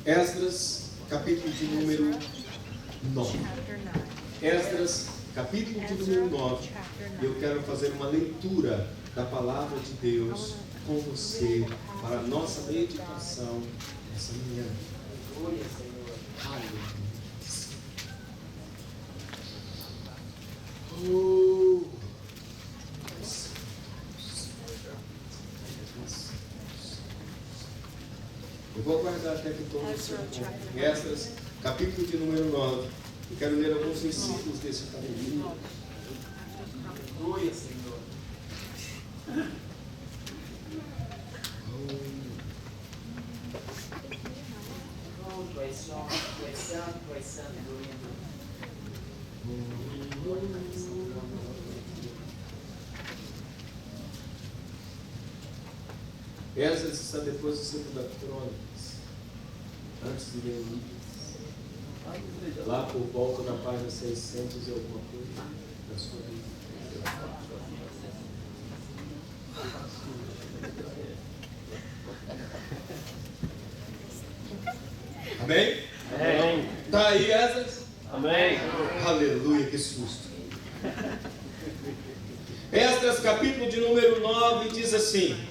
Esdras, capítulo de número 9. Esdras, capítulo de número 9. Eu quero fazer uma leitura da palavra de Deus com você para a nossa meditação essa manhã. Glória, Senhor. Aleluia. Eu vou aguardar até que todos se encontrem. Esdras, capítulo de número 9. Eu quero ler alguns versículos desse capítulo. Glória, Senhor. Tu és santo, tu és santo, tu és santo, Esdras está depois do 2 Crônicas, antes de Neemias, lá por volta da página 600 e alguma coisa da sua vida. Amém? Amém. Está aí, Esdras? Amém. Aleluia, que susto. Esdras, capítulo de número 9, diz assim: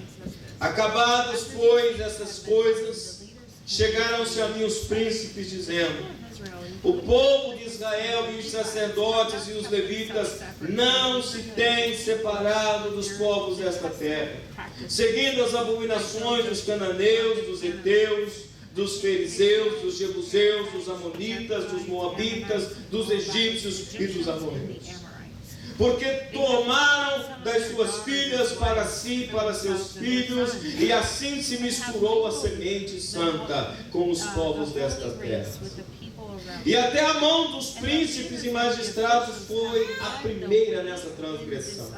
acabadas, pois, essas coisas, chegaram-se a mim os príncipes, dizendo: o povo de Israel e os sacerdotes e os levitas não se têm separado dos povos desta terra, seguindo as abominações dos cananeus, dos heteus, dos fariseus, dos jebuseus, dos amonitas, dos moabitas, dos egípcios e dos amorreus. Porque tomaram das suas filhas para si e para seus filhos, e assim se misturou a semente santa com os povos desta terra. E até a mão dos príncipes e magistrados foi a primeira nessa transgressão.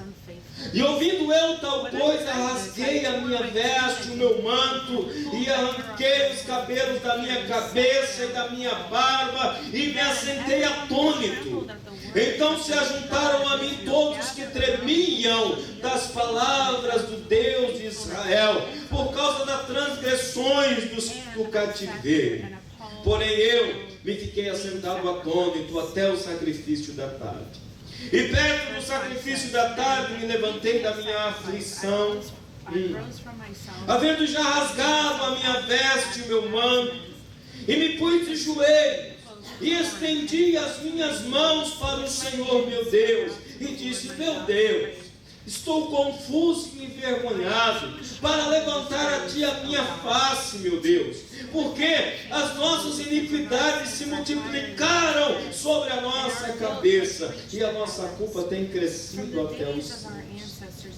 E ouvindo eu tal coisa, rasguei a minha veste, o meu manto, e arranquei os cabelos da minha cabeça e da minha barba, e me assentei atônito. Então se ajuntaram a mim todos que tremiam das palavras do Deus de Israel, por causa das transgressões do cativeiro. Porém eu me fiquei assentado atônito até o sacrifício da tarde. E perto do sacrifício da tarde me levantei da minha aflição, havendo já rasgado a minha veste e o meu manto, e me pus de joelhos, e estendi as minhas mãos para o Senhor meu Deus, e disse: meu Deus, estou confuso e envergonhado para levantar a Ti a minha face, meu Deus, porque as nossas iniquidades se multiplicaram sobre a nossa cabeça, e a nossa culpa tem crescido até os céus,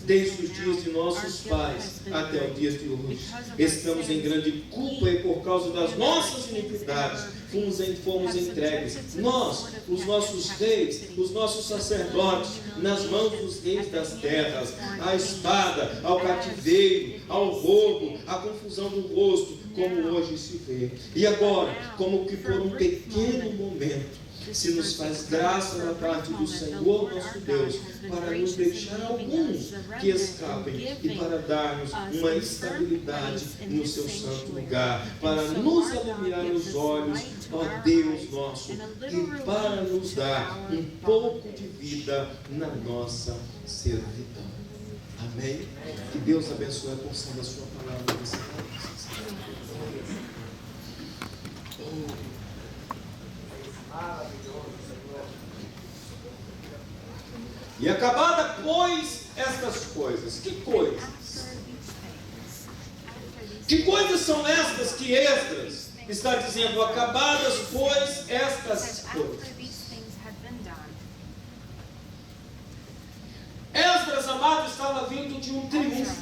desde os dias de nossos pais até o dia de hoje. Estamos em grande culpa, e por causa das nossas iniquidades fomos entregues, nós, os nossos reis, os nossos sacerdotes, nas mãos dos reis das terras, à espada, ao cativeiro, ao roubo, à confusão do rosto, como hoje se vê. E agora, como que por um pequeno momento, se nos faz graça da parte do Senhor nosso Deus, para nos deixar alguns que escapem, e para dar-nos uma estabilidade no seu santo lugar, para nos iluminar os olhos, ó Deus nosso, e para nos dar um pouco de vida na nossa servidão. Amém? Que Deus abençoe a porção da sua palavra nesse momento. E acabada, pois, estas coisas. Que coisas? Que coisas são estas que Esdras está dizendo? Acabadas, pois, estas coisas. Esdras, amado, estava vindo de um triunfo.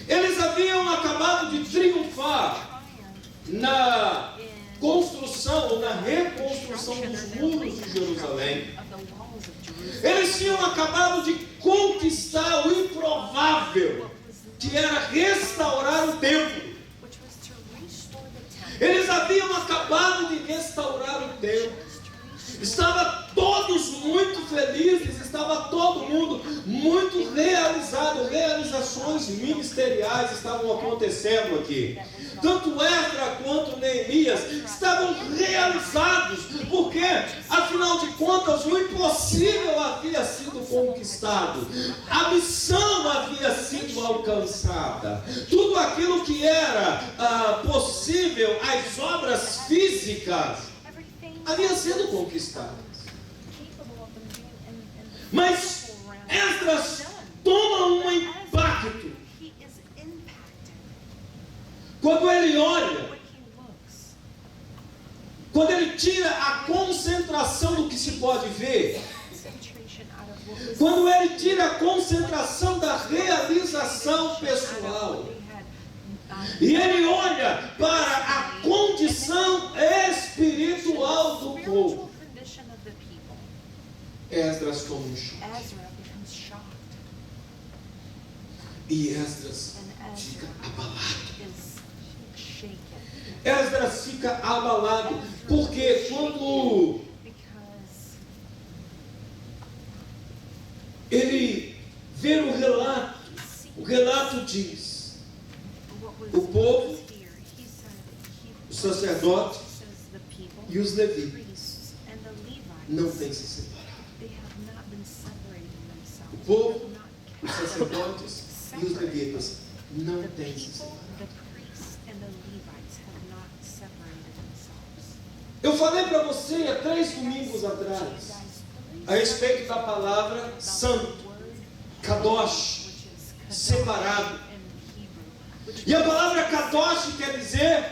Eles haviam acabado de triunfar na construção ou na reconstrução dos muros de Jerusalém. Eles tinham acabado de conquistar o improvável, que era restaurar o templo. Eles haviam acabado de restaurar o templo. Estavam todos muito felizes, estava todo mundo muito realizado, realizações ministeriais estavam acontecendo aqui. Tanto Esdras quanto Neemias estavam realizados, porque, afinal de contas, o impossível havia sido conquistado, a missão havia sido alcançada, tudo aquilo que era possível, as obras físicas, havia sido conquistado. Mas Esdras toma um impacto quando ele olha, quando ele tira a concentração do que se pode ver, quando ele tira a concentração da realização pessoal, e ele olha para a condição espiritual do povo, Esdras toma um choque. E Esdras fica abalado. Esdras fica abalado, porque quando ele vê o relato diz, o povo, os sacerdotes e os levitas não têm se separado. O povo, os sacerdotes e os levitas não têm se separado. Eu falei para você há 3 domingos atrás a respeito da palavra santo, kadosh, separado. E a palavra kadosh quer dizer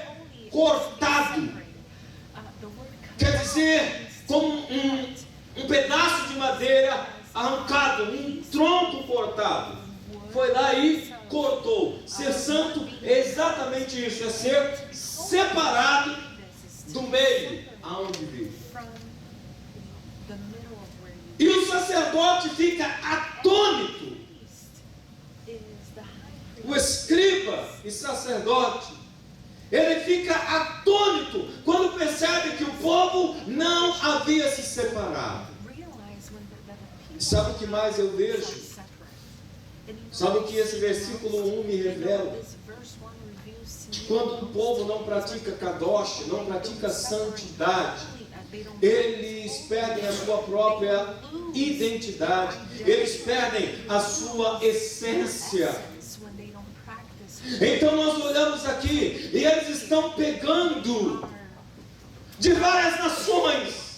cortado, quer dizer como um pedaço de madeira arrancado, um tronco cortado. Foi lá e cortou. Ser santo é exatamente isso, é ser separado do meio aonde vive. E o sacerdote fica atônito. O escriba e sacerdote, ele fica atônito quando percebe que o povo não havia se separado. Sabe o que mais eu vejo? Sabe o que esse versículo 1 me revela? Quando o povo não pratica kadosh, não pratica santidade, eles perdem a sua própria identidade, eles perdem a sua essência. Então nós olhamos aqui e eles estão pegando de várias nações,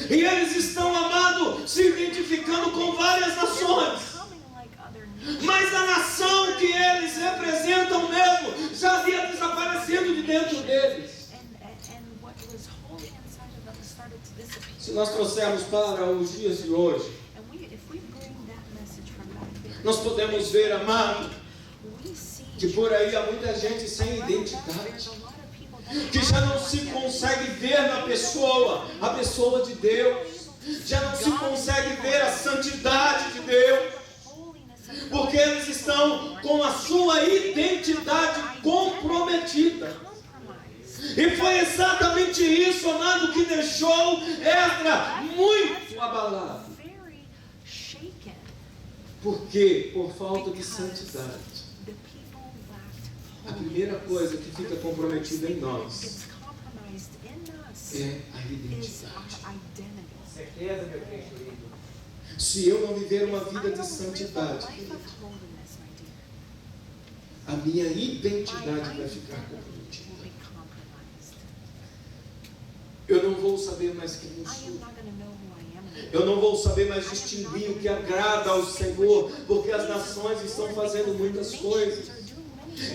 e eles estão, amado, se identificando com várias nações. Mas a nação que eles representam mesmo já havia desaparecido de dentro deles. Se nós trouxermos para os dias de hoje, nós podemos ver, amado, que por aí há muita gente sem identidade, que já não se consegue ver na pessoa, a pessoa de Deus, já não se consegue ver a santidade de Deus, porque eles estão com a sua identidade comprometida. E foi exatamente isso, amado, que deixou Esdras muito abalado. Por quê? Por falta de santidade. A primeira coisa que fica comprometida em nós é a identidade. Certeza, meu querido. Se eu não viver uma vida de santidade, a minha identidade vai ficar comprometida. Eu não vou saber mais quem eu sou. Eu não vou saber mais distinguir o que agrada ao Senhor, porque as nações estão fazendo muitas coisas.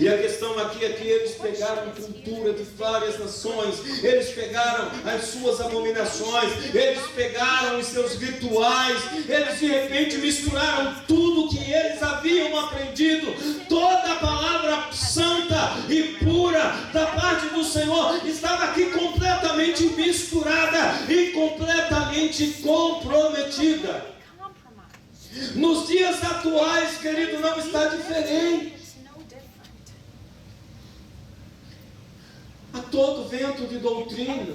E a questão aqui é que eles pegaram cultura de várias nações, eles pegaram as suas abominações, eles pegaram os seus rituais, eles de repente misturaram tudo que eles haviam aprendido, toda a palavra santa e pura da parte do Senhor estava aqui completamente misturada e completamente comprometida. Nos dias atuais, querido, não está diferente. A todo vento de doutrina,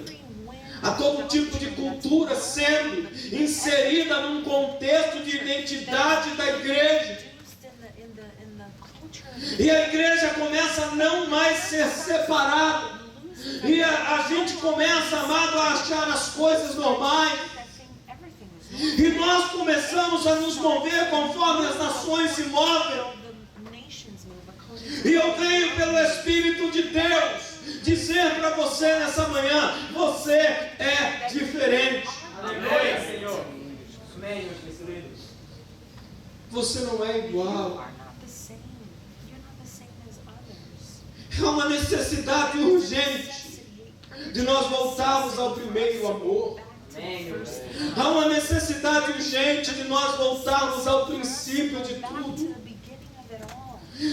a todo tipo de cultura sendo inserida num contexto de identidade da igreja. E a igreja começa a não mais ser separada. E a gente começa, amado, a achar as coisas normais. E nós começamos a nos mover conforme as nações se movem. E eu venho pelo Espírito de Deus dizer para você nessa manhã: você é diferente. Aleluia, Senhor. Amém, meus queridos. Você não é igual. É uma necessidade urgente de nós voltarmos ao primeiro amor. Há uma necessidade urgente de nós voltarmos ao princípio de tudo.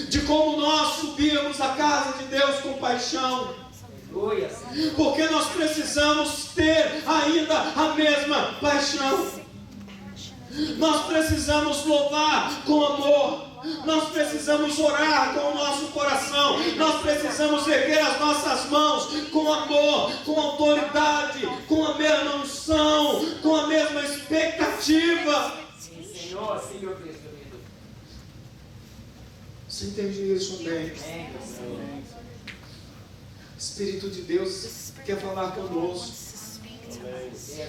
De como nós subíamos a casa de Deus com paixão. Porque nós precisamos ter ainda a mesma paixão. Nós precisamos louvar com amor. Nós precisamos orar com o nosso coração. Nós precisamos erguer as nossas mãos com amor, com autoridade, com a mesma unção, com a mesma expectativa. Senhor, sim, meu Cristo. Você entende isso, amém? Espírito de Deus quer falar conosco.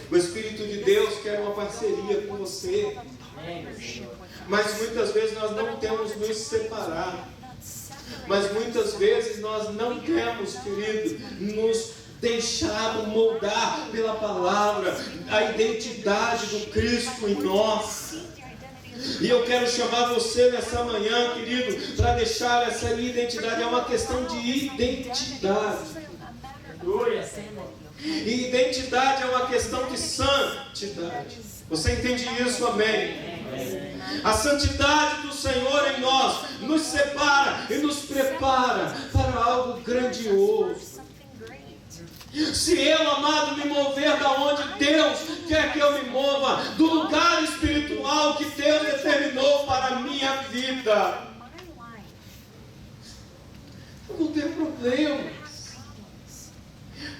O Espírito de Deus quer uma parceria com você. Mas muitas vezes nós não temos nos separar. Mas muitas vezes nós não temos, querido, nos deixar moldar pela palavra a identidade do Cristo em nós. E eu quero chamar você nessa manhã, querido, para deixar essa identidade. É uma questão de identidade. E identidade é uma questão de santidade. Você entende isso? Amém? A santidade do Senhor em nós nos separa e nos prepara para algo grandioso. Se eu, amado, me mover da onde Deus quer que eu me mova, do lugar espiritual que Deus determinou para a minha vida, eu vou ter problemas.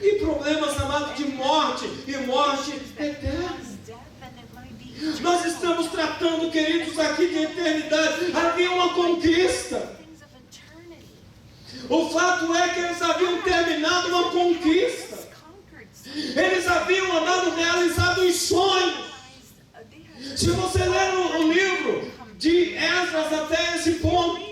E problemas, amado, de morte e morte eterna. Nós estamos tratando, queridos, aqui de eternidade. Havia uma conquista. O fato é que eles haviam terminado uma conquista. Eles haviam, amado, realizado os sonhos. Se você ler o livro de Esdras até esse ponto,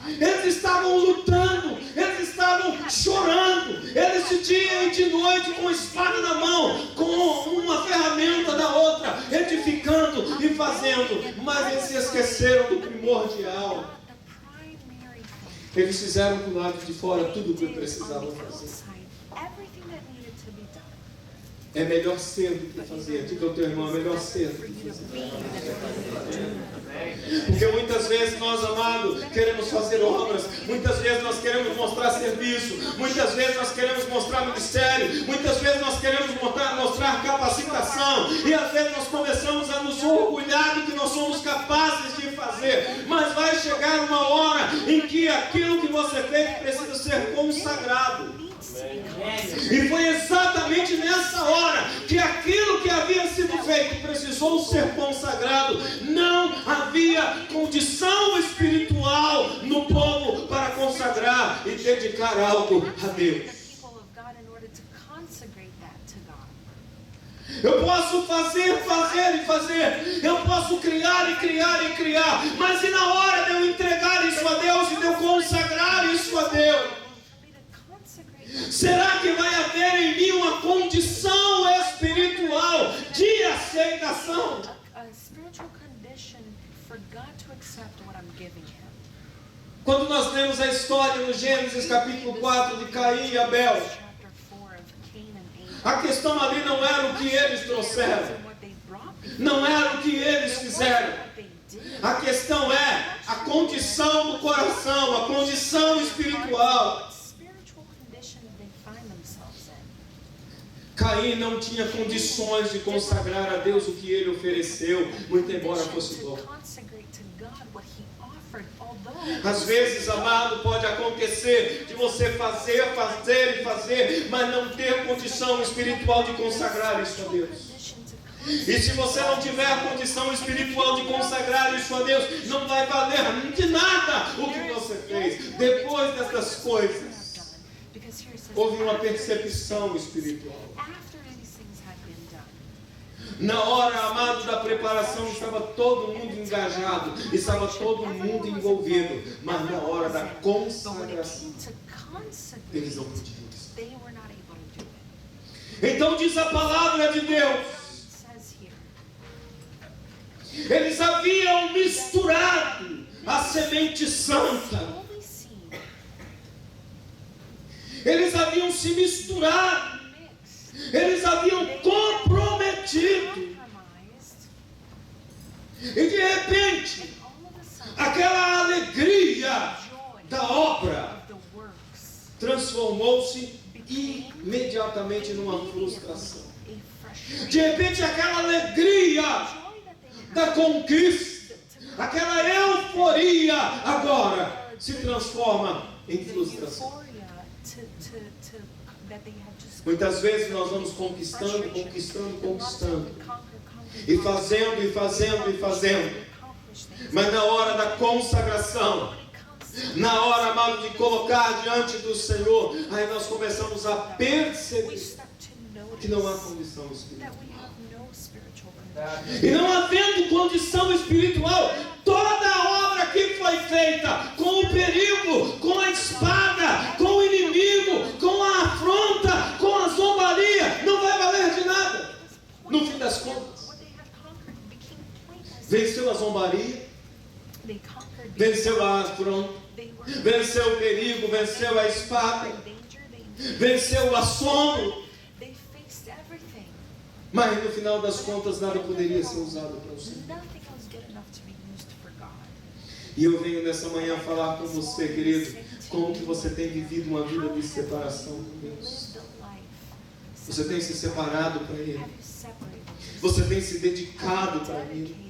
eles estavam lutando, eles estavam chorando, eles de dia e de noite com espada na mão, com uma ferramenta da outra, edificando e fazendo, mas eles se esqueceram do primordial. Eles fizeram do lado de fora tudo o que precisavam fazer. É melhor ser do que fazer. Diga ao teu irmão, é melhor ser do que fazer. Porque muitas vezes nós, amados, queremos fazer obras. Muitas vezes nós queremos mostrar serviço. Muitas vezes nós queremos mostrar ministério. Muitas vezes nós queremos mostrar capacitação. E às vezes nós começamos a nos orgulhar do que nós somos capazes de fazer. Mas vai chegar uma hora em que aquilo que você fez precisa ser consagrado. E foi exatamente nessa hora que aquilo que havia sido feito precisou ser consagrado. Não havia condição espiritual no povo para consagrar e dedicar algo a Deus. Eu posso fazer. Eu posso criar, mas e na hora de eu entregar isso a Deus e de eu consagrar isso a Deus? Será que vai haver em mim uma condição espiritual de aceitação? Quando nós lemos a história no Gênesis capítulo 4 de Caim e Abel, a questão ali não era o que eles trouxeram, não era o que eles fizeram. A questão é a condição do coração, a condição espiritual. Caim não tinha condições de consagrar a Deus o que ele ofereceu, muito embora fosse bom. Às vezes, amado, pode acontecer de você fazer, mas não ter condição espiritual de consagrar isso a Deus. E se você não tiver a condição espiritual de consagrar isso a Deus, não vai valer de nada o que você fez. Depois dessas coisas, houve uma percepção espiritual. Na hora, amado, da preparação, estava todo mundo engajado, estava todo mundo envolvido, mas na hora da consagração, eles não podiam dizer. Então diz a palavra de Deus, eles haviam misturado a semente santa, eles haviam se misturado, eles haviam comprometido, e de repente, aquela alegria da obra transformou-se imediatamente numa frustração. De repente, aquela alegria da conquista, aquela euforia agora se transforma em frustração. Muitas vezes nós vamos conquistando, e fazendo, mas na hora da consagração, na hora, amado, de colocar diante do Senhor, aí nós começamos a perceber que não há condição espiritual. E não havendo condição espiritual, toda a obra que foi feita com o perigo, com a espada, com o inimigo, com a afronta, com a zombaria, não vai valer de nada. No fim das contas, venceu a zombaria, venceu a afronta, venceu o perigo, venceu a espada, venceu o assombro. Mas no final das contas nada poderia ser usado para o Senhor. E eu venho nessa manhã falar com você, querido, como que você tem vivido uma vida de separação com Deus. Você tem se separado para Ele. Você tem se dedicado para Ele.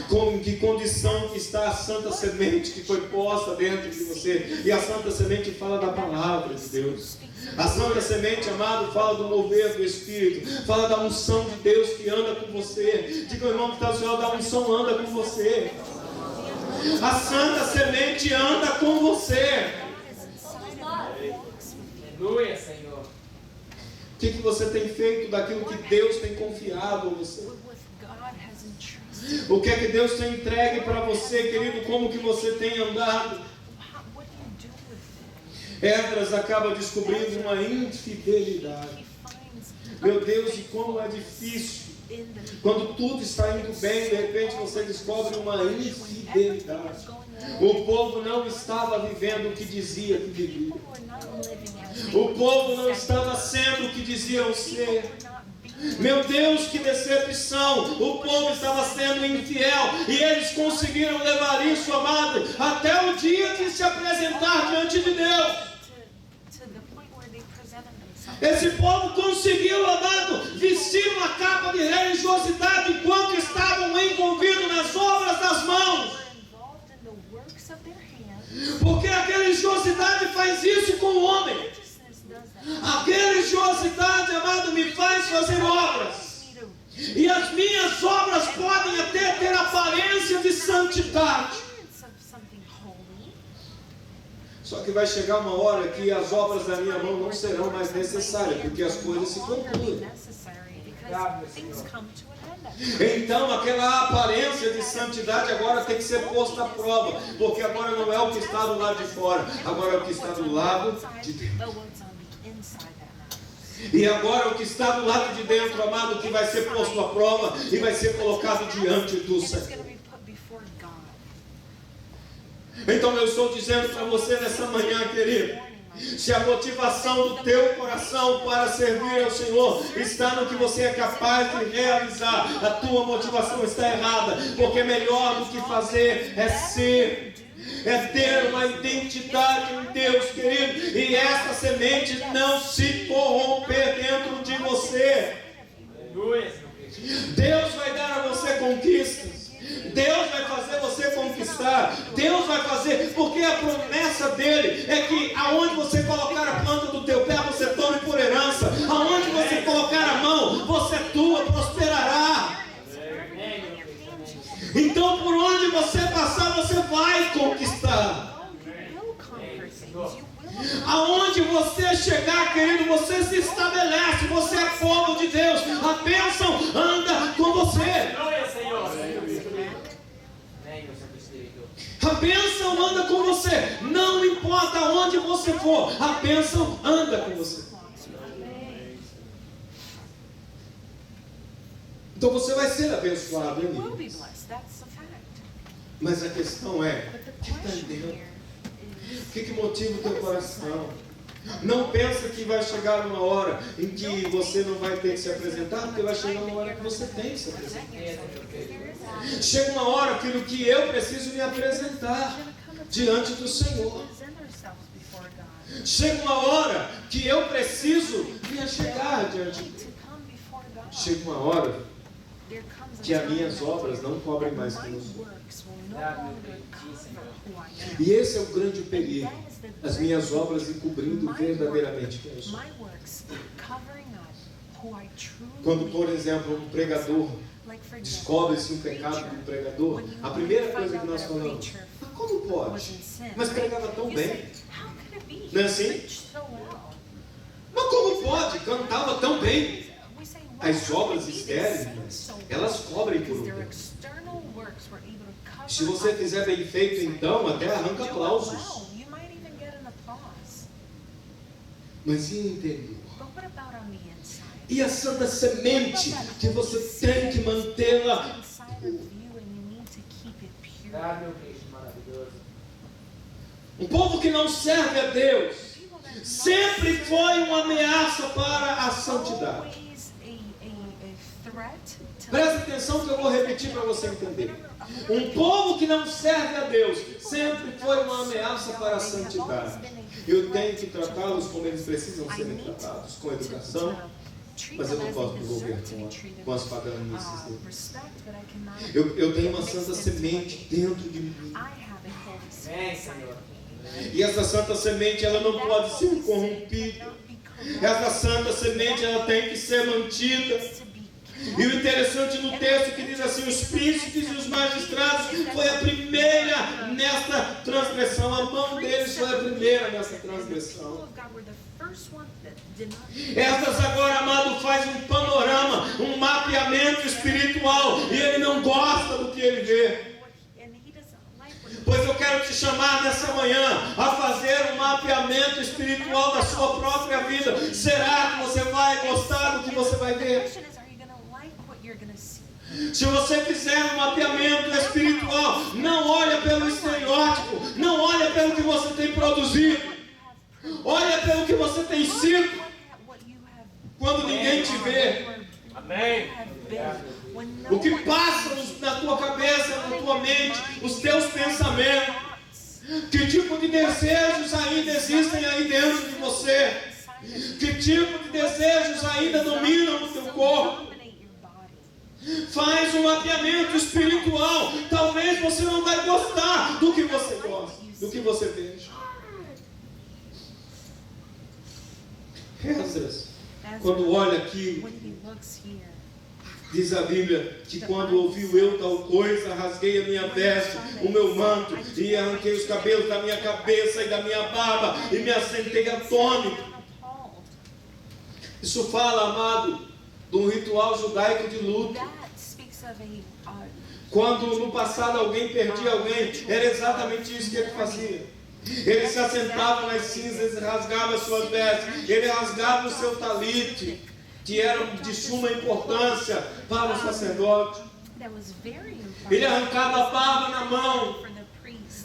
Com que condição que está a santa semente que foi posta dentro de você. E a santa semente fala da palavra de Deus. A santa semente, amado, fala do mover do Espírito, fala da unção de Deus que anda com você. Diga ao irmão que está ao seu lado, a unção anda com você. A santa semente anda com você. Aleluia, Senhor. O que você tem feito daquilo que Deus tem confiado a você? O que é que Deus tem entregue para você, querido? Como que você tem andado? Esdras acaba descobrindo uma infidelidade. Meu Deus, e como é difícil. Quando tudo está indo bem, de repente você descobre uma infidelidade. O povo não estava vivendo o que dizia que vivia. O povo não estava sendo o que diziam ser. Meu Deus, que decepção! O povo estava sendo infiel e eles conseguiram levar isso, amado, até o dia de se apresentar diante de Deus. Esse povo conseguiu, amado, vestir uma capa de religiosidade enquanto estavam envolvidos nas obras das mãos. Porque a religiosidade faz isso com o homem. A religiosidade, amado, me faz fazer obras. E as minhas obras podem até ter aparência de santidade. Só que vai chegar uma hora que as obras da minha mão não serão mais necessárias, porque as coisas se concluem. Então aquela aparência de santidade agora tem que ser posta à prova, porque agora não é o que está do lado de fora, agora é o que está do lado de dentro. E agora o que está do lado de dentro, amado, que vai ser posto à prova e vai ser colocado diante do Senhor. Então eu estou dizendo para você nessa manhã, querido, se a motivação do teu coração para servir ao Senhor está no que você é capaz de realizar, a tua motivação está errada, porque melhor do que fazer é ser, é ter uma identidade em Deus, querido, e essa semente não se corromper dentro de você. Deus vai dar a você conquistas. Deus vai fazer você conquistar. Deus vai fazer, porque a promessa dele é que aonde você colocar a planta do teu pé, você tome por herança. Aonde você colocar a mão, você tua prosperará. Então, por onde você passar, você vai conquistar. Aonde você chegar, querido, você se estabelece. Você é povo de Deus. A bênção anda com você. A bênção anda com você. Não importa onde você for, a bênção anda com você. Então você vai ser abençoado, hein? Mas a questão é, o que está dentro? O que motiva o teu coração? Não pensa que vai chegar uma hora em que você não vai ter que se apresentar, porque vai chegar uma hora que você tem que se apresentar. Chega uma hora, filho, que eu preciso me apresentar diante do Senhor. Chega uma hora que eu preciso me chegar diante do Senhor. Chega uma hora que as minhas obras não cobrem mais que meus olhos. E esse é o grande perigo. As minhas obras encobrindo verdadeiramente quem eu sou. Quando, por exemplo, um pregador descobre-se um pecado do pregador, a primeira coisa que nós falamos, mas como pode? Mas pregava tão bem. Não é assim? Mas como pode? Cantava tão bem. As obras externas, elas cobrem por um tempo. Se você fizer bem feito, então, até arranca aplausos. Mas e o interior? E a santa semente que você tem que mantê-la? Um povo que não serve a Deus sempre foi uma ameaça para a santidade. Presta atenção que eu vou repetir para você entender. Um povo que não serve a Deus sempre foi uma ameaça para a santidade. Eu tenho que tratá-los como eles precisam serem tratados, com educação, mas eu não posso me envolver com as paganices deles. Eu tenho uma santa semente dentro de mim. E essa santa semente, ela não pode ser corrompida. Essa santa semente, ela tem que ser mantida. E o interessante no texto que diz assim, os príncipes e os magistrados foi a primeira nesta transgressão. A mão deles foi a primeira nessa transgressão. Essas agora, amado, faz um panorama, um mapeamento espiritual, e ele não gosta do que ele vê. Pois eu quero te chamar nessa manhã a fazer um mapeamento espiritual da sua própria vida. Será que você vai gostar do que você vai ver? Se você fizer um mapeamento espiritual, não olha pelo estereótipo, não olha pelo que você tem produzido, olha pelo que você tem sido, quando ninguém te vê. Amém. O que passa na tua cabeça, na tua mente, os teus pensamentos, que tipo de desejos ainda existem aí dentro de você, que tipo de desejos ainda dominam o teu corpo. Faz um mapeamento espiritual. Talvez você não vai gostar do que você gosta, do que você veja. Esdras, quando olha aqui, diz a Bíblia que quando ouviu eu tal coisa, rasguei a minha veste, o meu manto, e arranquei os cabelos da minha cabeça e da minha barba, e me assentei atônito. Isso fala, amado, de um ritual judaico de luto. Quando no passado alguém perdia alguém, era exatamente isso que ele fazia. Ele se assentava nas cinzas, rasgava as suas vestes, ele rasgava o seu talite, que era de suma importância para o sacerdote. Ele arrancava a barba na mão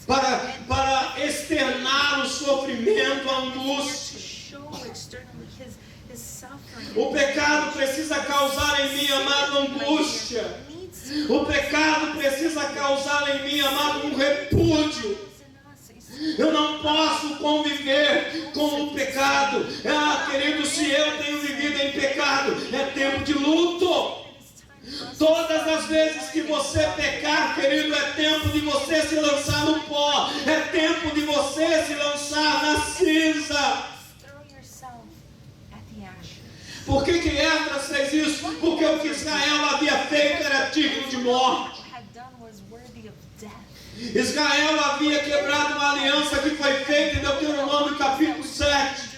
para externar o sofrimento, a angústia. O pecado precisa causar em mim, amado, angústia. O pecado precisa causar em mim, amado, um repúdio. Eu não posso conviver com o pecado. Querido, se eu tenho vivido em pecado, é tempo de luto. Todas as vezes que você pecar, querido, é tempo de você se lançar no pó. É tempo de você se lançar na cinza. Por que Esdras fez isso? Porque o que Israel havia feito era digno de morte. Israel havia quebrado uma aliança que foi feita em Deuteronômio capítulo 7.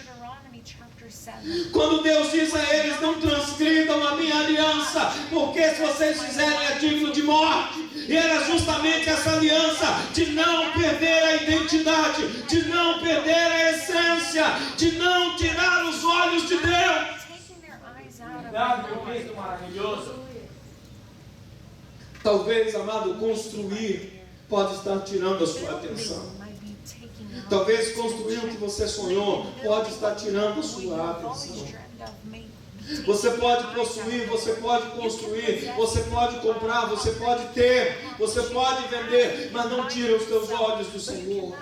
Quando Deus diz a eles: não transgridam a minha aliança, porque se vocês fizerem é digno de morte. E era justamente essa aliança de não perder a identidade, de não perder a essência, de não tirar os olhos de Deus. Talvez, amado, construir pode estar tirando a sua atenção. Talvez construir o que você sonhou pode estar tirando a sua atenção. Você pode possuir, você pode construir, você pode comprar, você pode ter, você pode vender, mas não tire os teus olhos do Senhor.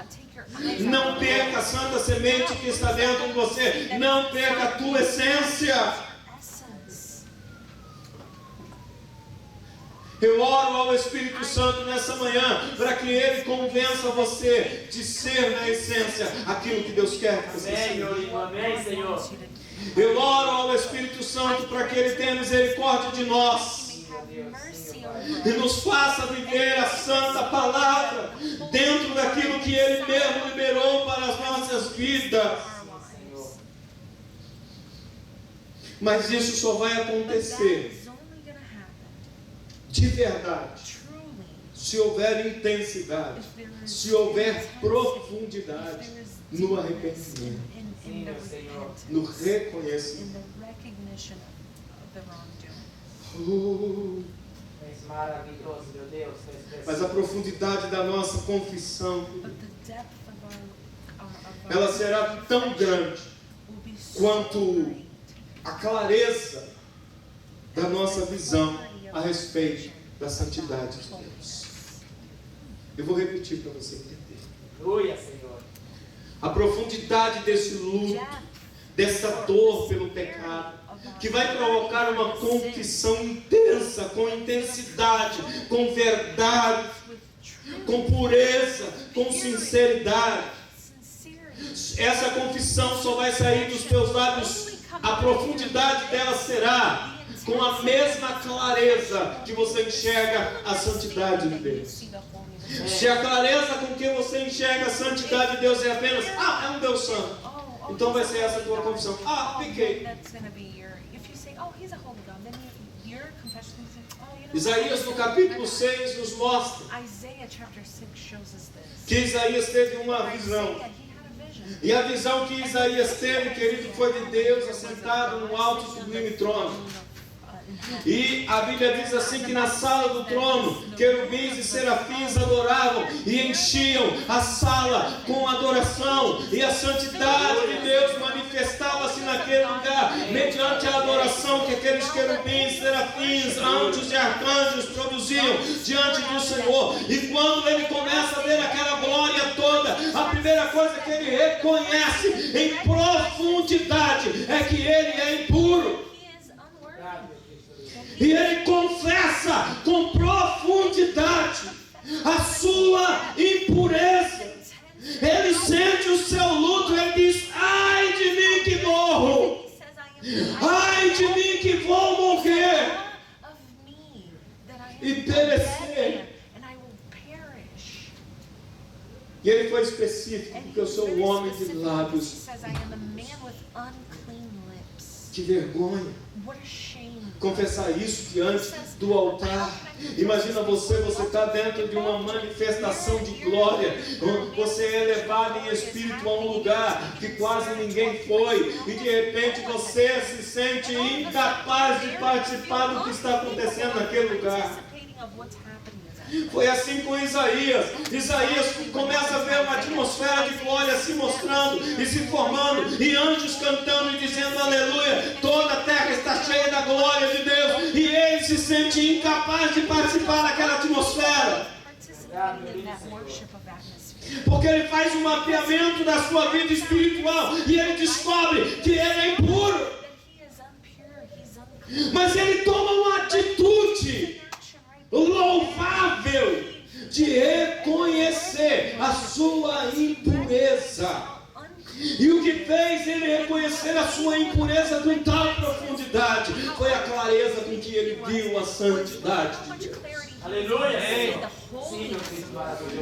Não perca a santa semente que está dentro de você. Não perca a tua essência. Eu oro ao Espírito Santo nessa manhã para que Ele convença você de ser na essência aquilo que Deus quer que você seja. Amém, Senhor. Eu oro ao Espírito Santo para que Ele tenha misericórdia de nós e nos faça viver a santa palavra dentro daquilo que Ele mesmo liberou para as nossas vidas. Mas isso só vai acontecer de verdade se houver intensidade, se houver profundidade no arrependimento, no reconhecimento. Maravilhoso, meu Deus. Mas a profundidade da nossa confissão, ela será tão grande quanto a clareza da nossa visão a respeito da santidade de Deus. Eu vou repetir para você entender. Aleluia, Senhor. A profundidade desse luto, dessa dor pelo pecado, que vai provocar uma confissão intensa, com intensidade, com verdade, com pureza, com sinceridade. Essa confissão só vai sair dos teus lábios. A profundidade dela será com a mesma clareza que você enxerga a santidade de Deus. Se a clareza com que você enxerga a santidade de Deus é apenas: é um Deus santo, então vai ser essa a tua confissão. Pequei. Isaías no capítulo 6 nos mostra que Isaías teve uma visão. E a visão que Isaías teve, querido, foi de Deus assentado no alto e sublime trono. E a Bíblia diz assim que na sala do trono, querubins e serafins adoravam e enchiam a sala com adoração. E a santidade de Deus manifestava-se naquele lugar, mediante a adoração que aqueles querubins, serafins, anjos e arcanjos produziam diante do Senhor. E quando ele começa a ver aquela glória toda, a primeira coisa que ele reconhece em profundidade é que ele é impuro. E ele confessa com profundidade a sua impureza. Ele sente o seu luto. Ele diz: ai de mim que morro, ai de mim que vou morrer e perecer. E ele foi específico, porque eu sou um homem de lábios. Que vergonha confessar isso diante do altar. Imagina você está dentro de uma manifestação de glória, você é levado em espírito a um lugar que quase ninguém foi, e de repente você se sente incapaz de participar do que está acontecendo naquele lugar. Foi assim com Isaías. Isaías começa a ver uma atmosfera de glória se mostrando e se formando, e anjos cantando e dizendo aleluia. Toda a terra está cheia da glória de Deus, e ele se sente incapaz de participar daquela atmosfera, porque ele faz um mapeamento da sua vida espiritual e ele descobre que ele é impuro. Mas ele toma uma atitude atitude louvável de reconhecer a sua impureza. E o que fez ele reconhecer a sua impureza com tal profundidade foi a clareza com que ele viu a santidade de Deus. Aleluia!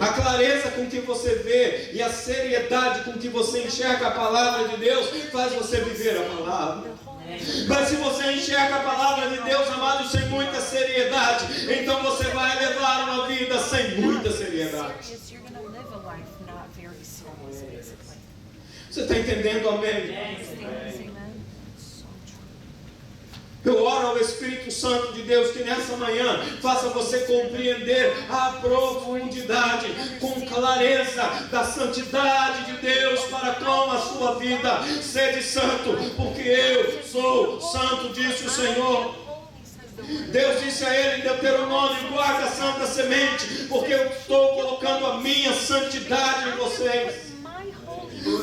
A clareza com que você vê e a seriedade com que você enxerga a palavra de Deus faz você viver a palavra. Mas se você enxerga a palavra de Deus, amado, sem muita seriedade, então você vai levar uma vida sem muita seriedade. Você está entendendo, amém? Eu oro ao Espírito Santo de Deus que nessa manhã faça você compreender a profundidade, com clareza da santidade de Deus para com a sua vida. Sede santo, porque eu sou santo, disse o Senhor. Deus disse a ele em Deuteronômio: guarda a santa semente, porque eu estou colocando a minha santidade em vocês.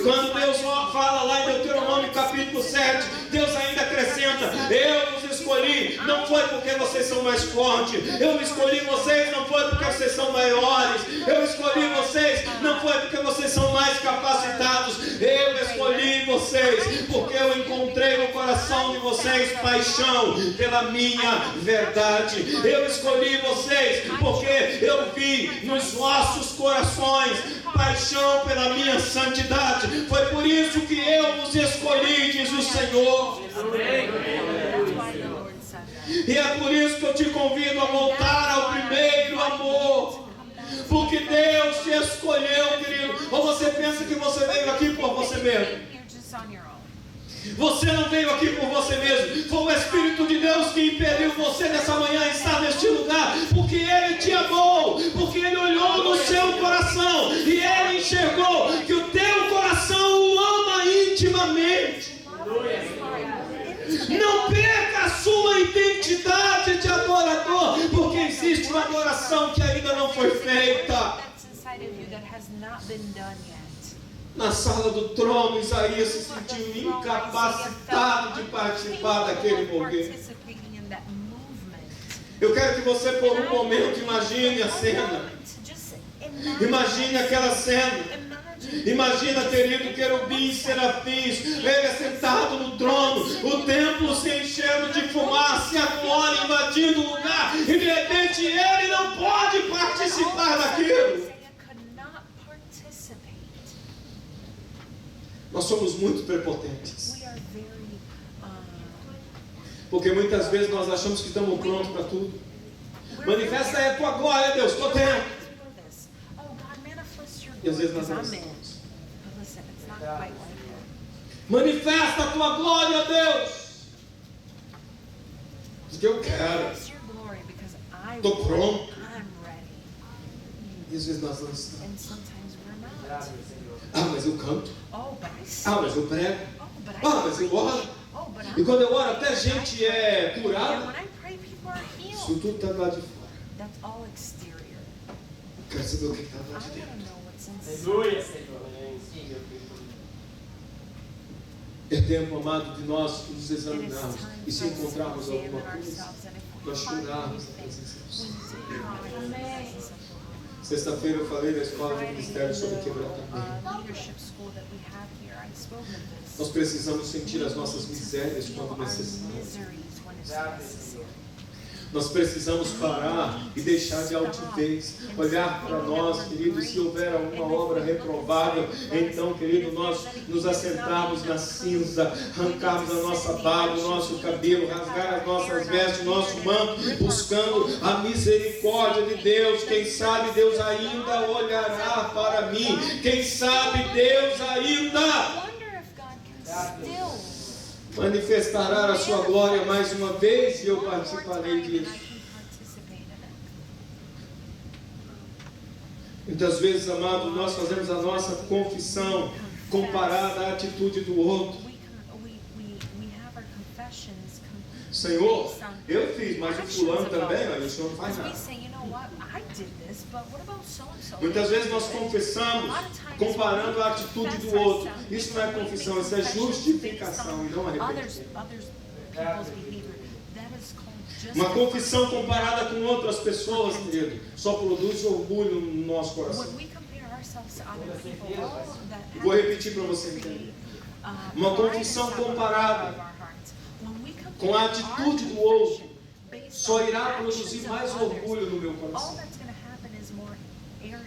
Quando Deus fala lá em Deuteronômio capítulo 7, Deus ainda acrescenta: eu vos escolhi, não foi porque vocês são mais fortes, eu escolhi vocês, não foi porque vocês são maiores, eu escolhi vocês, não foi porque vocês são mais capacitados, eu escolhi vocês porque eu encontrei no coração de vocês paixão pela minha verdade. Eu escolhi vocês porque eu vi nos vossos corações paixão pela minha santidade. Foi por isso que eu vos escolhi, diz o Senhor. E é por isso que eu te convido a voltar ao primeiro amor. Porque Deus te escolheu, querido. Ou você pensa que você veio aqui por você mesmo? Você não veio aqui por você mesmo. Foi o Espírito de Deus que impediu você nessa manhã a estar neste lugar. Porque Ele te amou. Porque Ele olhou no seu coração. E Ele enxergou que o teu coração o ama intimamente. Não perca a sua identidade de adorador. Porque existe uma adoração que ainda não foi feita. Na sala do trono, Isaías se sentiu incapacitado de participar daquele mover. Eu quero que você por um momento imagine a cena. Imagine aquela cena. Imagina, querido, querubins, serafins, ele sentado no trono, o templo se enchendo de fumaça e a glória invadindo o lugar, e de repente ele não pode participar daquilo. Nós somos muito prepotentes. Porque muitas vezes nós achamos que estamos prontos para tudo. Manifesta aí a tua glória, Deus, estou dentro. E às vezes nós não estamos. Manifesta a tua glória, Deus. Porque eu quero. Estou pronto. E às vezes nós não estamos. Ah, mas eu canto. Ah, mas eu prego. Ah, mas eu oro. E quando eu oro, até gente é curada. Isso tudo está lá de fora. Quero saber o que está lá de dentro. Aleluia. É tempo, amado, de nós nos examinarmos. E se encontrarmos alguma coisa, nós chorarmos na presença do Senhor. Sexta-feira eu falei na escola de ministério sobre quebrantamento. Nós precisamos sentir as nossas misérias quando necessário. Nós precisamos parar e deixar de altivez, olhar para nós, querido, se houver alguma obra reprovável, então, querido, nós nos assentarmos na cinza, arrancarmos a nossa barba, o nosso cabelo, rasgar as nossas vestes, o nosso manto, buscando a misericórdia de Deus. Quem sabe Deus ainda olhará para mim, quem sabe Deus ainda manifestará a sua glória mais uma vez, e eu participarei disso. Muitas vezes, amado, nós fazemos a nossa confissão comparada à atitude do outro. Senhor, eu fiz, mas o fulano também, mas o Senhor não faz nada. Muitas vezes nós confessamos comparando a atitude do outro. Isso não é confissão, isso é justificação e não arrependimento. Uma confissão comparada com outras pessoas, querido, só produz orgulho no nosso coração. Vou repetir para você entender. Uma confissão comparada com a atitude do outro só irá produzir mais orgulho no meu coração.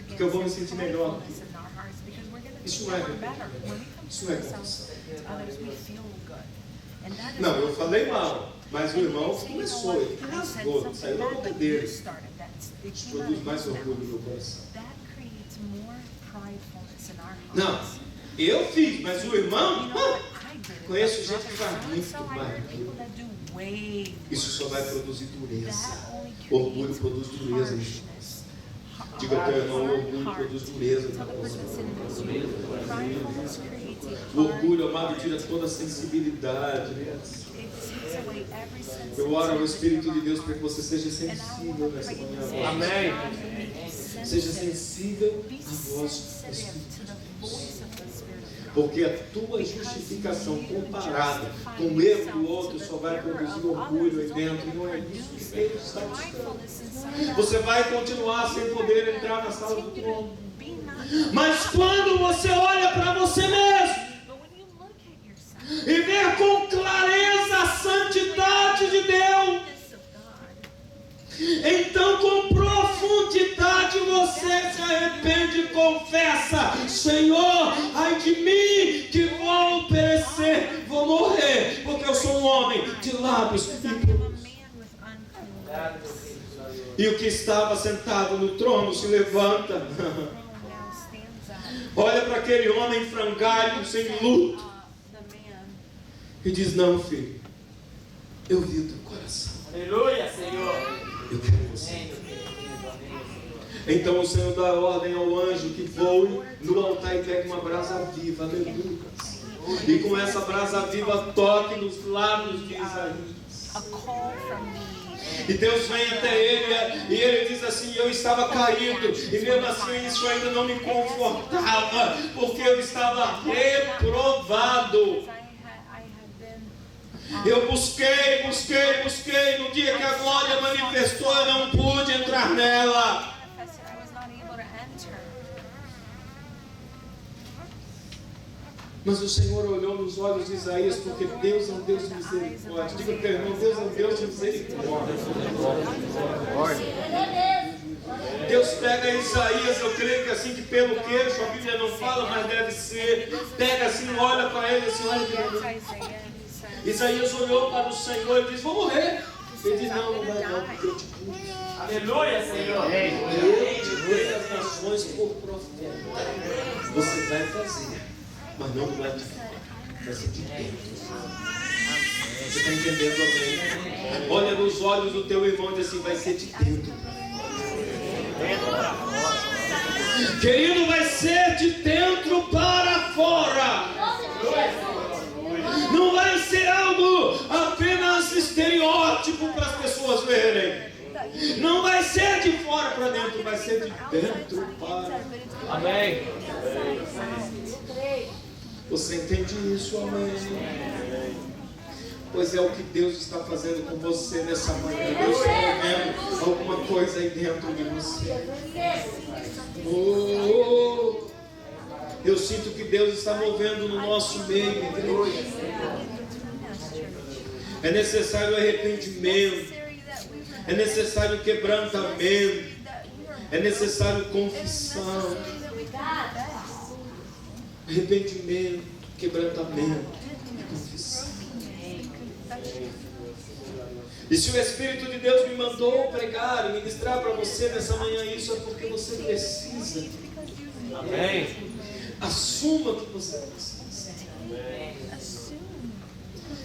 Porque eu vou me sentir melhor. Isso não é verdade. Isso não é confissão. Não, eu falei mal, mas o irmão começou, ele rasgou, saiu da boca dele. Isso produz mais orgulho no meu coração. Não, eu fiz, mas o irmão, conheço gente que faz muito mais. Isso só vai produzir dureza. Orgulho produz dureza em nós. Diga para o teu irmão, o orgulho produz dureza no coração. O orgulho, amado, tira toda a sensibilidade. Eu oro ao Espírito de Deus para que você seja sensível nessa manhã. Amém. Seja sensível à voz do Espírito de Deus. Porque a tua justificação comparada com o erro do outro só vai produzir orgulho aí dentro. Não é isso que Deus está buscando. Você vai continuar sem poder entrar na sala do trono. Mas quando você olha para você mesmo e ver com clareza a santidade de Deus, então com profundidade você se arrepende e confessa: Senhor, ai de mim que vou perecer, vou morrer, porque eu sou um homem de lábios impuros. E o que estava sentado no trono se levanta, olha para aquele homem frangalho, sem luto, e diz: não, filho, eu vi o teu coração. Aleluia, Senhor. Eu quero você. Então o Senhor dá ordem ao anjo que voe no altar e pegue uma brasa viva. Aleluia. E com essa brasa viva toque nos lábios de Isaías. E Deus vem até ele e ele diz assim: eu estava caído e mesmo assim isso ainda não me confortava, porque eu estava reprovado. Eu busquei. No dia que a glória manifestou, eu não pude entrar nela. Mas o Senhor olhou nos olhos de Isaías, porque Deus é um Deus de misericórdia. Diga para o teu irmão: Deus é um Deus de misericórdia. Deus pega Isaías, eu creio que assim, que pelo queixo, a Bíblia não fala, mas deve ser. Pega assim, olha para ele assim: olha para ele. Isaías olhou para o Senhor e disse: vou morrer. Ele disse: não vai não, porque eu te pus. Aleluia, Senhor. Eu te dei as nações por profeta. Você vai fazer, mas não do lado de fora, vai ser de dentro. Você está entendendo, amém? Olha nos olhos do teu irmão e diz assim: vai ser de dentro. Querido, vai ser de dentro para fora. Não vai ser algo apenas estereótipo para as pessoas verem. Não vai ser de fora para dentro, vai ser de dentro para... Amém. Você entende isso, amém? Pois é o que Deus está fazendo com você nessa manhã. Deus está movendo alguma coisa aí dentro de você. Oh, eu sinto que Deus está movendo no nosso meio, igreja. É necessário arrependimento, é necessário quebrantamento, é necessário confissão, arrependimento, quebrantamento e confissão. E se o Espírito de Deus me mandou pregar e ministrar para você nessa manhã isso, é porque você precisa. Amém. Assuma que você precisa.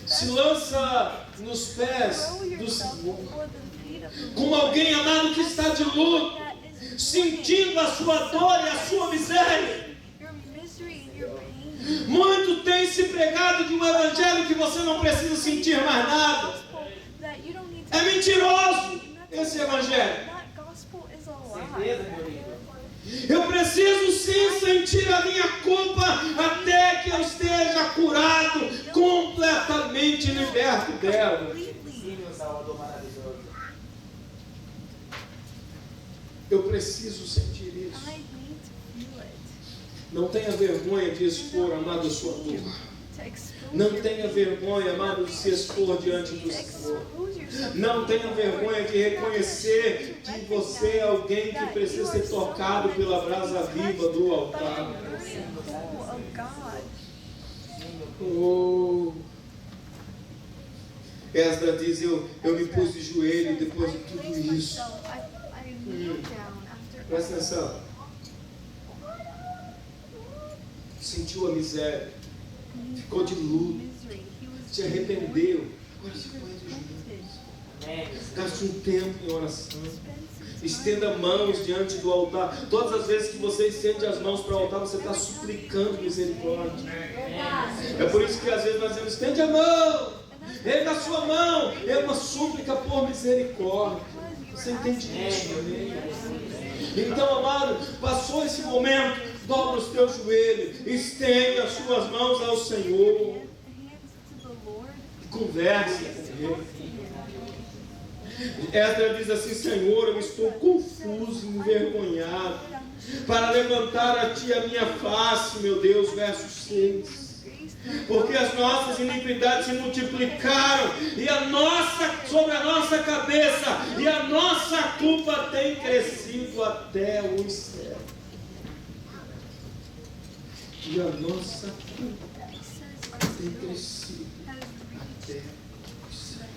Se lança nos pés do Senhor, como alguém amado que está de luto, sentindo a sua dor e a sua miséria. Muito tem se pregado de um evangelho que você não precisa sentir mais nada. É mentiroso esse evangelho. Eu preciso sim sentir a minha culpa até que eu esteja curado, completamente liberto dela. Eu preciso sentir isso. I need to feel it. Não tenha vergonha de expor, amado, a sua dor. To expose Não your tenha pain. vergonha, amado, de se expor diante do To Senhor. expose yourself Não tenha before the Lord. vergonha de reconhecer que você é alguém que precisa ser tocado pela brasa viva do altar. Oh. Esdras diz, eu me pus de joelho depois de tudo isso. Presta atenção. Sentiu a miséria, ficou de luto, se arrependeu. Agora se põe de joelhos. Gaste um tempo em oração. Estenda mãos diante do altar. Todas as vezes que você estende as mãos para o altar, você está suplicando misericórdia. É por isso que às vezes nós dizemos, estende a mão, erga a sua mão. É uma súplica por misericórdia. Você entende isso? Amém? Então, amado, passou esse momento, dobra os teus joelhos, estende as suas mãos ao Senhor e converse com Ele. Esdras diz assim, Senhor, eu estou confuso, envergonhado, para levantar a Ti a minha face, meu Deus, verso 6. Porque as nossas iniquidades se multiplicaram, e sobre a nossa cabeça, e a nossa culpa tem crescido até os céus. E a nossa culpa tem crescido até os céus.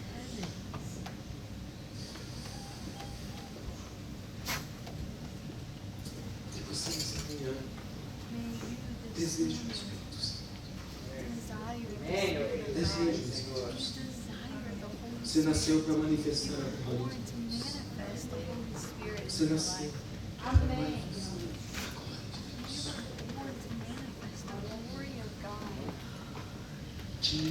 Que você nessa manhã deseja o Espírito Santo. Deseja o Espírito Santo. Você nasceu para manifestar a glória de Deus. Você nasceu para manifestar a glória de Deus. Que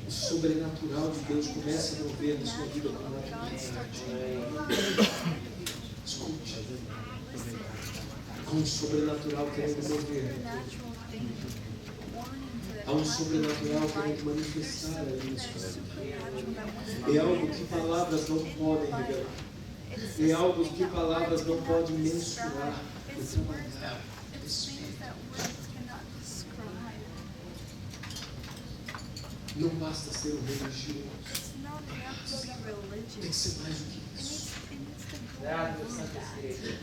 o sobrenatural de Deus comece a mover na sua vida com naturalidade. Escute. Há um sobrenatural querendo mover. Há um sobrenatural querendo manifestar ali na sua vida. É algo que palavras não podem revelar. É algo que palavras não podem mensurar. Não basta ser um religioso. Tem que ser mais do que isso.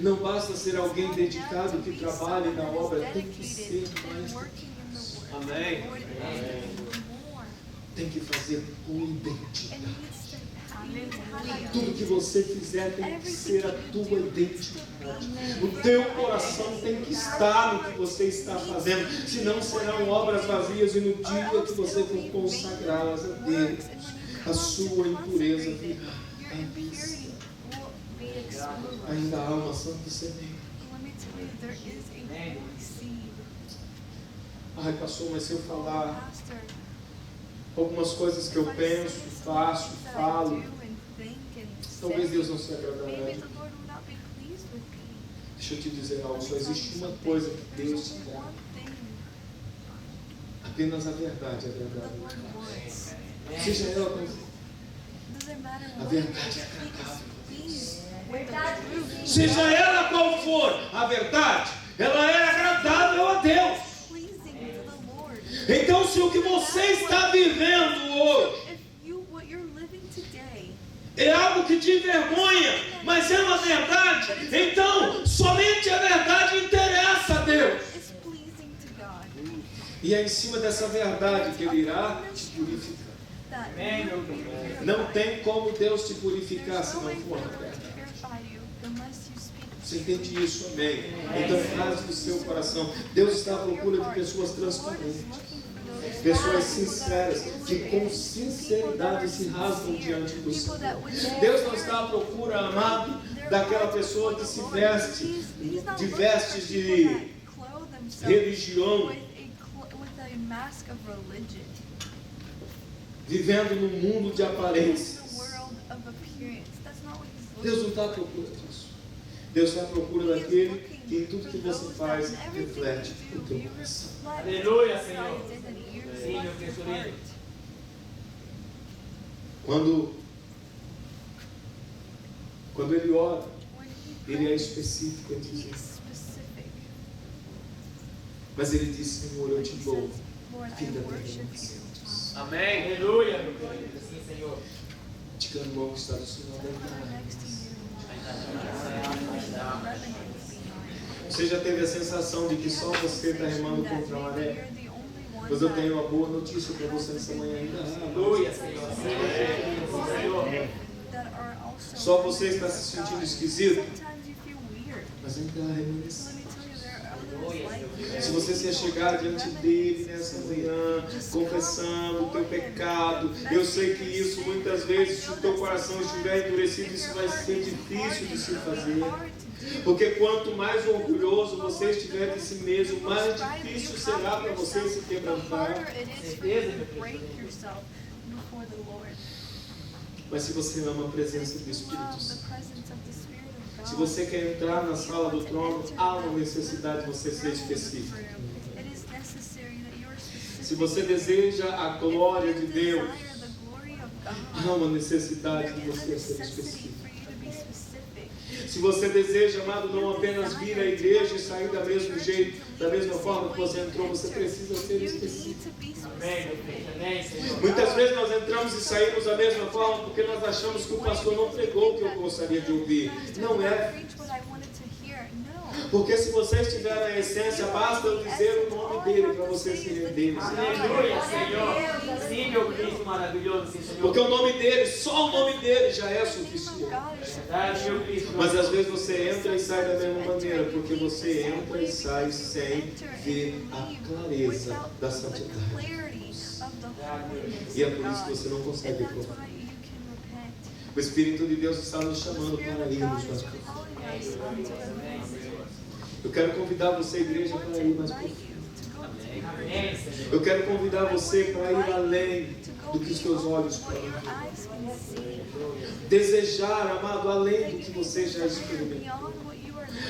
Não basta ser alguém dedicado que trabalhe na obra. Tem que ser mais do que isso. Amém. Tem que fazer com identidade. Tudo que você fizer tem que ser a tua identidade. O teu coração tem que estar no que você está fazendo. Senão serão obras vazias, e no dia que você for consagrar-las a Deus, a sua impureza virá à vista. Ainda há uma santa semente. Ai, pastor, mas se eu falar algumas coisas que eu penso, faço, falo, talvez Deus não se agradará. Deixa eu te dizer algo, só existe uma coisa que Deus te dá. Apenas a verdade é agradável. Seja ela como for. A verdade é agradável. Seja ela qual for a verdade, ela é agradável a Deus. Então, se o que você está vivendo hoje é algo que te envergonha, mas é uma verdade, então somente a verdade interessa a Deus. E é em cima dessa verdade que Ele irá te purificar. Não tem como Deus te purificar se não for na verdade. Você entende isso? Amém. Então faz do seu coração. Deus está à procura de pessoas transparentes, pessoas sinceras, que com sinceridade se rasgam diante do Senhor. Deus não está à procura, amado, daquela pessoa que se veste de vestes de religião, vivendo num mundo de aparências. Deus não está à procura disso. Deus está à procura daquele que em tudo que você faz reflete o teu coração. Aleluia, Senhor. Sim, meu tesouro. Quando ele ora, Ele é específico em He dizer. is specific. Mas ele diz, Senhor, eu But te he louvo. says, Lord, I Finda worship teremos you. santos. Amém. Aleluia, meu querido. Sim, Senhor. Diga no irmão que está do Senhor. Next to you. Você já teve a sensação de que só você está remando contra a maré? Mas eu tenho uma boa notícia para você nessa manhã ainda. Aleluia, Senhor. Sim, Senhor. Só você está se sentindo esquisito, Sometimes you feel weird. mas ainda há Let remanescente. me tell you, there are others like you. Se você se chegar diante dele nessa manhã, confessando o teu pecado, eu sei que isso muitas vezes, se o teu coração estiver endurecido, isso vai ser difícil de se fazer. Porque quanto mais orgulhoso você estiver de si mesmo, mais difícil será para você se quebrantar. Mas se você ama a presença do Espírito Santo, se você quer entrar na sala do trono, há uma necessidade de você ser específico. Se você deseja a glória de Deus, há uma necessidade de você ser específico. Se você deseja, amado, não apenas vir à igreja e sair da mesmo jeito, da mesma forma que você entrou, você precisa ser específico. Amém, Senhor. Muitas vezes nós entramos e saímos da mesma forma porque nós achamos que o pastor não pregou o que eu gostaria de ouvir. Não é. Porque se você estiver na essência, basta eu dizer o nome dele para você se render. Aleluia, Senhor. Sim, meu Cristo maravilhoso, sim, Senhor. Porque o nome dele, só o nome dele já é suficiente. Verdade, meu Cristo. Mas às vezes você entra e sai da mesma maneira, porque você entra e sai sem ver a clareza da santidade. E é por isso que você não consegue provar. O Espírito de Deus está nos chamando para irmos mais profundo. Eu quero convidar você, igreja, para ir mais profundo. Amém, Senhor. Eu quero convidar você para ir além do que os seus olhos podem ver. Desejar, amado, além do que você já experimentou.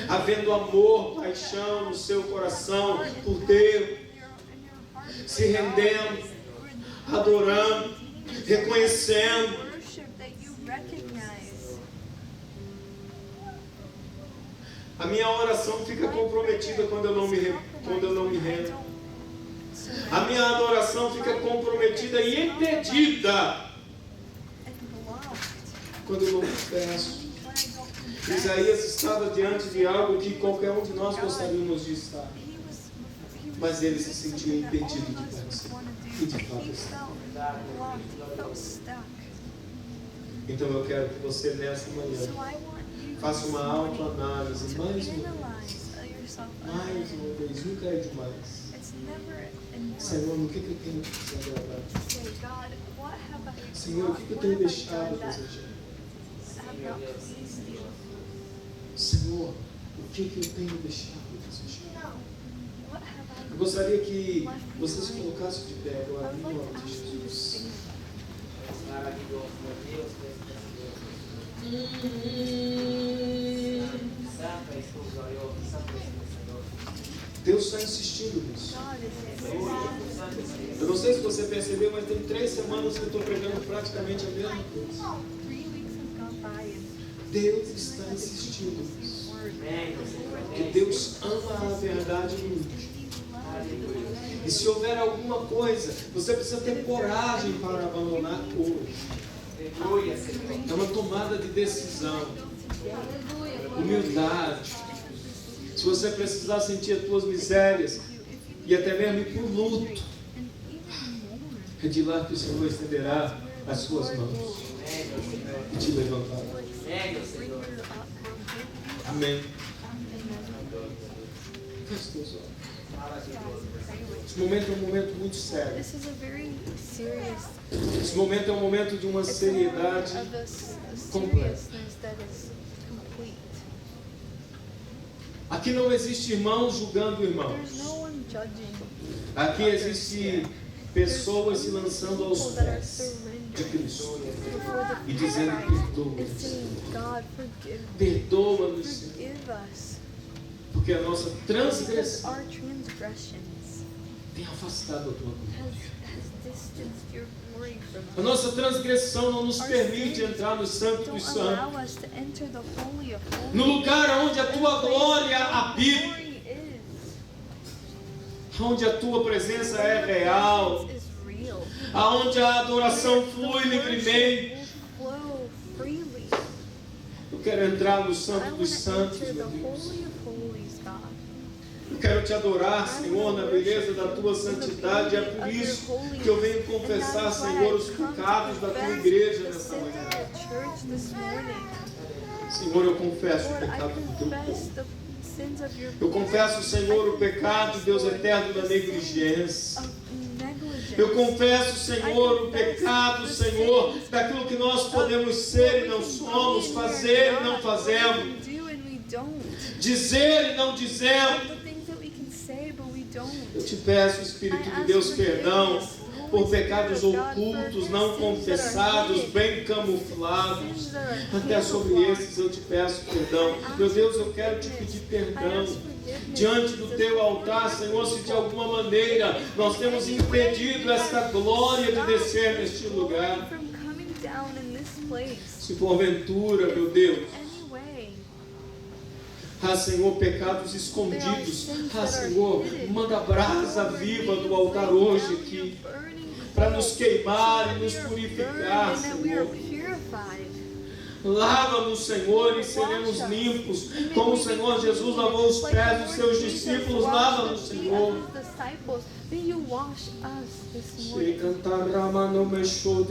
Havendo amor, paixão no seu coração por Deus, se rendendo, adorando, reconhecendo. A minha oração fica comprometida quando eu não me rendo. A minha adoração fica comprometida e impedida quando eu não confesso. Isaías estava diante de algo que qualquer um de nós gostaríamos de estar. Mas ele se sentia impedido de participar. E de fato está. Então eu quero que você nessa manhã faça uma autoanálise mais uma vez, nunca é demais. Senhor, no que eu tenho que te agradar? Senhor, o que eu tenho deixado a desejar? Senhor, o que eu tenho deixado a desejar? Eu gostaria que você se colocasse de pé agora em nome de Jesus. Maravilhoso, meu Deus. Santo és tu, glorioso. Santo és tu, Senhor. Deus está insistindo nisso. Eu não sei se você percebeu, mas tem 3 semanas que eu estou pregando praticamente a mesma coisa. Deus está insistindo nisso. Que Deus ama a verdade muito. E se houver alguma coisa, você precisa ter coragem para abandonar hoje. É uma tomada de decisão. Humildade. Se você precisar sentir as tuas misérias e até mesmo ir por luto, é de lá que o Senhor estenderá as suas mãos e te levantará. Amém. Feche teus olhos. Esse momento é um momento muito sério. Esse momento é um momento de uma seriedade completa. Aqui não existe irmãos julgando irmãos. Aqui existe pessoas se lançando aos pés de Cristo e dizendo: perdoa-nos, Senhor, porque a nossa transgressão tem afastado a tua glória. has distanced your glory from A us. nossa transgressão não nos permite entrar no Santo Don't dos Santos, allow us to enter the Holy of Holies. no lugar onde a tua glória Where habita, glory is. onde a tua presença é real, Is real. aonde a adoração Where flui the livremente. worship will flow freely. Eu quero entrar no I Santo want dos to Santos, enter the meu Deus. Holy of Holies, God. Eu quero te adorar, Senhor, na beleza da tua santidade. É por isso que eu venho confessar, Senhor, os pecados da tua igreja nessa manhã. Senhor, eu confesso o pecado do teu povo. Eu confesso, Senhor, o pecado, Deus eterno, da negligência. Eu confesso, Senhor, o pecado, Senhor, daquilo que nós podemos ser e não somos, fazer e não fazemos, dizer e não dizemos. Eu te peço, Espírito de Deus, perdão por pecados ocultos, não confessados, bem camuflados. Até sobre esses eu te peço perdão. Meu Deus, eu quero te pedir perdão diante do teu altar, Senhor, se de alguma maneira nós temos impedido esta glória de descer neste lugar. Se porventura, meu Deus, Senhor, pecados escondidos, Senhor, manda brasa viva do altar hoje aqui, para nos queimar e nos purificar, Senhor. Lava-nos, Senhor, e seremos limpos, como o Senhor Jesus lavou os pés dos seus discípulos. Lava-nos, Senhor. Se cantar Rama no me show de